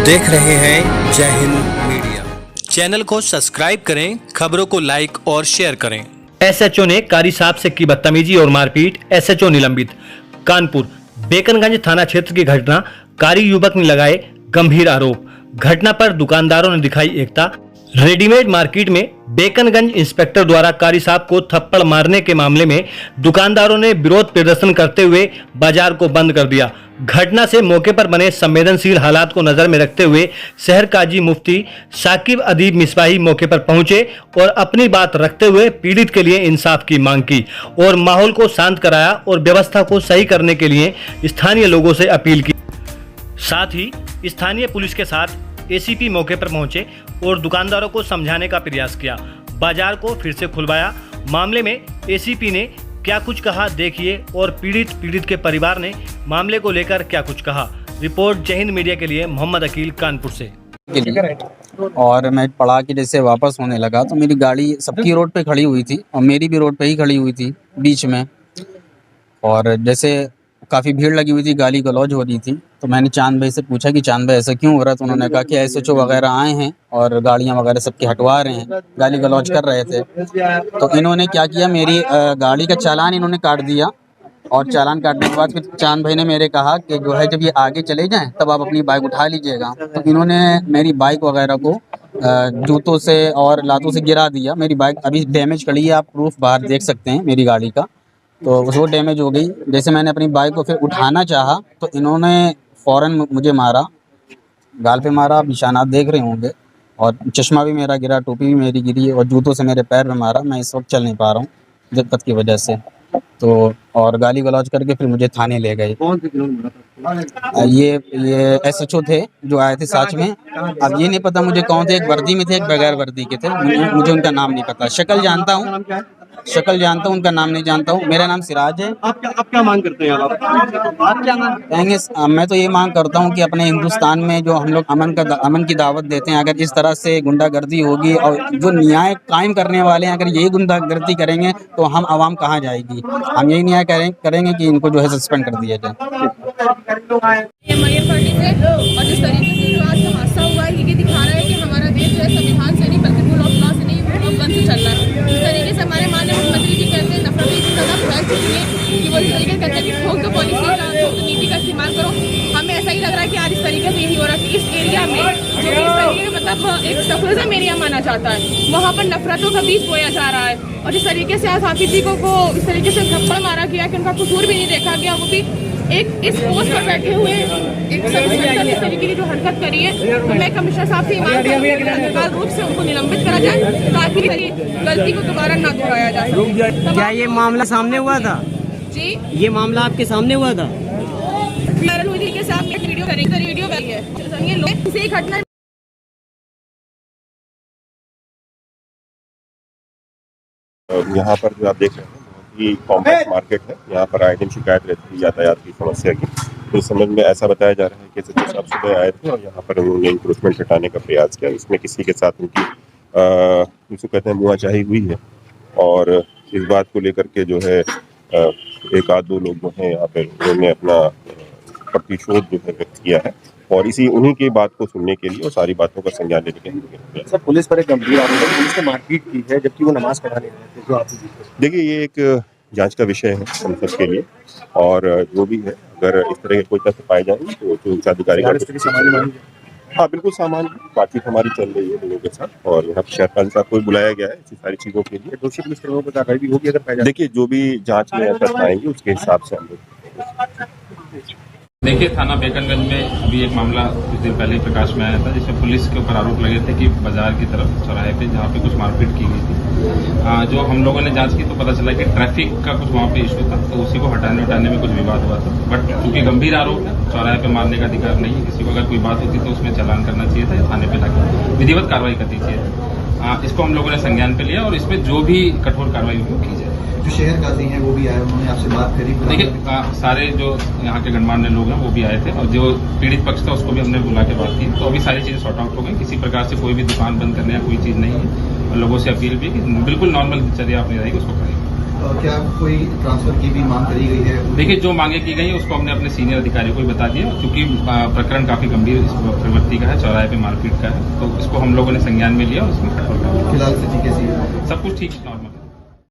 देख रहे हैं जय हिंद मीडिया। चैनल को सब्सक्राइब करें, खबरों को लाइक और शेयर करें। एसएचओ ने कारी साहब से की बदतमीजी और मारपीट, एसएचओ निलंबित। कानपुर बेकनगंज थाना क्षेत्र की घटना, कारी युवक ने लगाए गंभीर आरोप। घटना पर दुकानदारों ने दिखाई एकता। रेडीमेड मार्केट में बेकनगंज इंस्पेक्टर द्वारा कारी साहब को थप्पड़ मारने के मामले में दुकानदारों ने विरोध प्रदर्शन करते हुए बाजार को बंद कर दिया। घटना से मौके पर बने संवेदनशील हालात को नजर में रखते हुए शहर काजी मुफ्ती साकिब अदीब मिसबाही मौके पर पहुंचे और अपनी बात रखते हुए पीड़ित के लिए इंसाफ की मांग की और माहौल को शांत कराया और व्यवस्था को सही करने के लिए स्थानीय लोगों से अपील की। साथ ही स्थानीय पुलिस के साथ एसीपी मौके पर पहुंचे और दुकानदारों को समझाने का प्रयास किया। बाजार को फिर से खुलवाया। मामले में एसीपी ने क्या कुछ कहा देखिए और पीड़ित के परिवार ने मामले को लेकर क्या कुछ कहा। रिपोर्ट जय हिंद मीडिया के लिए मोहम्मद अकील कानपुर से। और मैं पढ़ा के जैसे वापस होने लगा तो मेरी गाड़ी सबकी रोड पे खड़ी हुई थी और मेरी भी रोड पे ही खड़ी हुई थी बीच में। और जैसे काफ़ी भीड़ लगी हुई थी, गाली गलौज हो रही थी, तो मैंने चांद भाई से पूछा कि चांद भाई ऐसा क्यों हो रहा है। तो उन्होंने कहा कि एसएचओ वगैरह आए हैं और गाड़ियां वगैरह सबकी हटवा रहे हैं, गाली गलौज कर रहे थे। तो इन्होंने क्या किया, मेरी गाड़ी का चालान इन्होंने काट दिया और चालान काटने के बाद फिर चांद भाई ने मेरे कहा कि जो है जब ये आगे चले जाएं तब आप अपनी बाइक उठा लीजिएगा। तो इन्होंने मेरी बाइक वगैरह को जूतों से और लातों से गिरा दिया। मेरी बाइक अभी डैमेज खड़ी है, आप प्रूफ बाहर देख सकते हैं मेरी गाड़ी का। तो वो डैमेज हो गई। जैसे मैंने अपनी बाइक को फिर उठाना चाहा तो इन्होंने फ़ौरन मुझे मारा, गाल पे मारा, आप निशानात देख रहे होंगे। और चश्मा भी मेरा गिरा, टोपी भी मेरी गिरी और जूतों से मेरे पैर में मारा। मैं इस वक्त चल नहीं पा रहा हूँ दिक्कत की वजह से। तो और गाली गलौज करके फिर मुझे थाने ले गए। कौन से किलोमीटर? ये एसएचओ थे जो आए थे साथ में। अब ये नहीं पता मुझे कौन थे, एक वर्दी में थे एक बगैर वर्दी के थे। मुझे उनका नाम नहीं पता। शक्ल जानता हूँ, उनका नाम नहीं जानता हूँ। मेरा नाम सिराज है। आप क्या मांग करते हैं? आप क्या मांग कहेंगे? मैं तो ये मांग करता हूँ कि अपने हिंदुस्तान में जो हम लोग अमन की दावत देते हैं, अगर इस तरह से गुंडागर्दी होगी और जो न्याय कायम करने वाले हैं अगर यही गुंडागर्दी करेंगे तो हम आवाम कहाँ जाएगी। हम यही न्याय करेंगे कि इनको जो है सस्पेंड कर दिया जाए। और जिस तरीके से जो आज हादसा हुआ है ये दिखा रहा है कि हमारा देश जो है संविधान से नहीं बल्कि रूल ऑफ लॉ से नहीं, रूल ऑफ गन से चल रहा है। जिस तरीके से हमारे माननीय मुख्यमंत्री जी कहते हैं नफरत इतनी ज़्यादा फैल चुकी है कि वो इस तरीके से कहते हैं कि ठोक दो पॉलिसी का, ठोक दो नीति का इस्तेमाल करो। हमें ऐसा ही लग रहा है कि आज इस तरीके से यही हो रहा है कि इस एरिया में जो इस तरीके का मतलब एक सफलजम एरिया माना जाता है वहाँ पर नफरतों का बीज बोया जा रहा है। और जिस तरीके से आज हाफिज जी को इस तरीके से थप्पड़ मारा गया कि उनका कसूर भी नहीं देखा गया, वो भी एक इस पोस्ट पर बैठे हुए एक इस तरीके की जो हरकत करी है। तो मैं कमिश्नर साहब से मांग करती हूँ कि तत्काल रूप से उनको निलंबित करा जाए ताकि गलती को दोबारा ना दोहराया जा सके। क्या ये मामला सामने हुआ था? जी, ये मामला आपके सामने हुआ था? वायरल हुई के साथ एक वीडियो करेंगे, वीडियो बनी है। ये लोग इसी घटना यहाँ पर जो आप देख रहे हैं बहुत ही कॉम्प्लेक्स मार्केट है। यहाँ पर आए दिन शिकायत रहती है यातायात की समस्या की। तो इस संबंध में ऐसा बताया जा रहा है कि एसएचओ साहब सुबह आए थे और यहाँ पर उन्होंने इंक्रोचमेंट हटाने का प्रयास किया। इसमें किसी के साथ उनकी जिसको कहते हैं मुआचाही हुई है और इस बात को लेकर के जो है एक आध दो लोग जो हैं यहाँ पर उन्होंने अपना प्रतिशोध जो है व्यक्त किया है और उन्हीं की बात को सुनने के लिए और सारी बातों का संज्ञान लेने के लिए सर पुलिस पर एक गंभीर आरोप है, पुलिस ने मारपीट की है जबकि वो नमाज पढ़ाने गए थे। जो आप देखिए ये एक जांच का विषय है हम सब के लिए और जो भी है अगर इस तरह के कोई तथ्य पाए जाएंगे तो उच्च अधिकारी हाँ बिल्कुल सामान्य बातचीत हमारी चल रही है लोगों के साथ और यहाँ पर शहर काजी साहब को बुलाया गया है ऐसी सारी चीज़ों के लिए। दोषी पुलिसकर्मियों को कार्रवाई भी होगी अगर पाया जाए। देखिए जो भी जांच में तथ्य आएंगे उसके हिसाब से हम लोग देखिए थाना बेकनगंज में अभी एक मामला कुछ दिन पहले प्रकाश में आया था जिसमें पुलिस के ऊपर आरोप लगे थे कि बाजार की तरफ चौराहे पे जहाँ पे कुछ मारपीट की गई थी। जो हम लोगों ने जांच की तो पता चला कि ट्रैफिक का कुछ वहाँ पे इशू था तो उसी को हटाने में कुछ विवाद हुआ था। बट क्योंकि गंभीर आरोप है, चौराहे पे मारने का अधिकार नहीं है किसी को। अगर कोई बात होती तो उसमें चालान करना चाहिए था, थाने पे लाकर विधिवत कार्रवाई करनी चाहिए। इसको हम लोगों ने संज्ञान पे लिया और इसमें जो भी कठोर कार्रवाई होगी की जाए। जो शहर काजी हैं वो भी आए, उन्होंने आपसे बात करी? देखिए सारे जो यहाँ के गणमान्य लोग हैं वो भी आए थे और जो पीड़ित पक्ष था उसको भी हमने बुला के बात की। तो अभी सारी चीज़ें सॉर्ट आउट हो गई, किसी प्रकार से कोई भी दुकान बंद करने या कोई चीज़ नहीं है और लोगों से अपील भी कि बिल्कुल नॉर्मल दिनचर्या अपनी रहेगी उसको करेंगे। क्या कोई ट्रांसफर की भी मांग करी गई है? देखिए जो मांगे की गई है उसको हमने अपने सीनियर अधिकारियों को भी बता दिया, क्योंकि प्रकरण काफी गंभीर इस प्रवृत्ति का है, चौराहे पे मारपीट का है, तो इसको हम लोगों ने संज्ञान में लिया और उसमें फिलहाल स्थिति कैसी है? सब कुछ ठीक नॉर्मल है।